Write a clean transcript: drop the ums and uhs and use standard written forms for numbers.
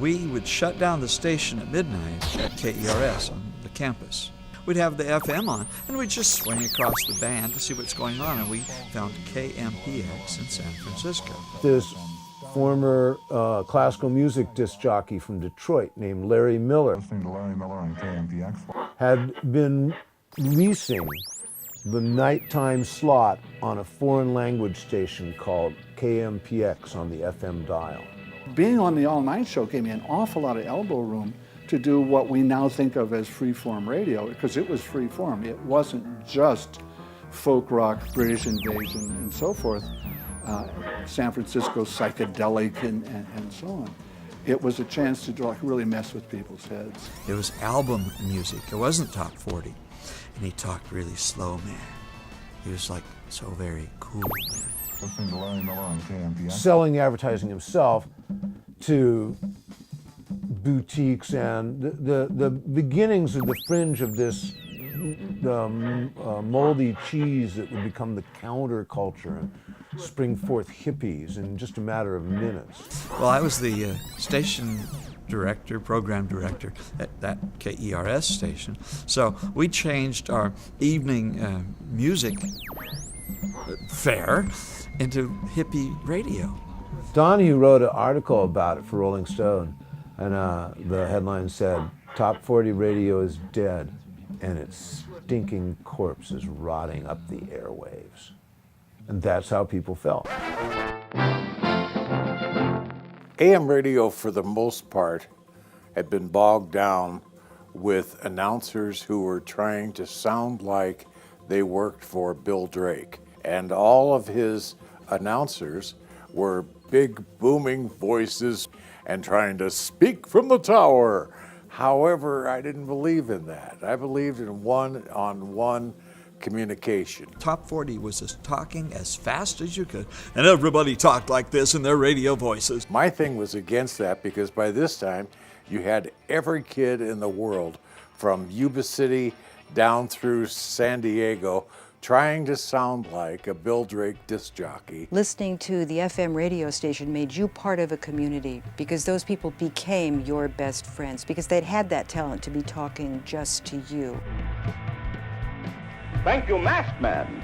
we would shut down the station at midnight at KERS on the campus. We'd have the FM on, and we'd just swing across the band to see what's going on, and we found KMPX in San Francisco. This former classical music disc jockey from Detroit named Larry Miller Listening to Larry Miller on KMPX. had been leasing the nighttime slot on a foreign language station called KMPX on the FM dial. Being on the all-night show gave me an awful lot of elbow room to do what we now think of as free-form radio, because it was free-form. It wasn't just folk rock, British invasion, and so forth, San Francisco psychedelic, and so on. It was a chance to like really mess with people's heads. It was album music. It wasn't top 40. And he talked really slow, man. He was like so very cool, man. Listening to Larry Miller on KMPX. Selling advertising himself to boutiques and the beginnings of the fringe of this mouldy cheese that would become the counterculture and spring forth hippies in just a matter of minutes. Well, I was the station director, program director at that KERS station. So we changed our evening music fare into hippie radio. Donahue wrote an article about it for Rolling Stone, and the headline said, "Top 40 radio is dead, and its stinking corpse is rotting up the airwaves." And that's how people felt. AM radio, for the most part, had been bogged down with announcers who were trying to sound like they worked for Bill Drake. And all of his announcers were big booming voices and trying to speak from the tower. However, I didn't believe in that. I believed in one-on-one communication. Top 40 was just talking as fast as you could, and everybody talked like this in their radio voices. My thing was against that because by this time, you had every kid in the world from Yuba City down through San Diego trying to sound like a Bill Drake disc jockey. Listening to the FM radio station made you part of a community because those people became your best friends because they'd had that talent to be talking just to you. Thank you, Masked Man.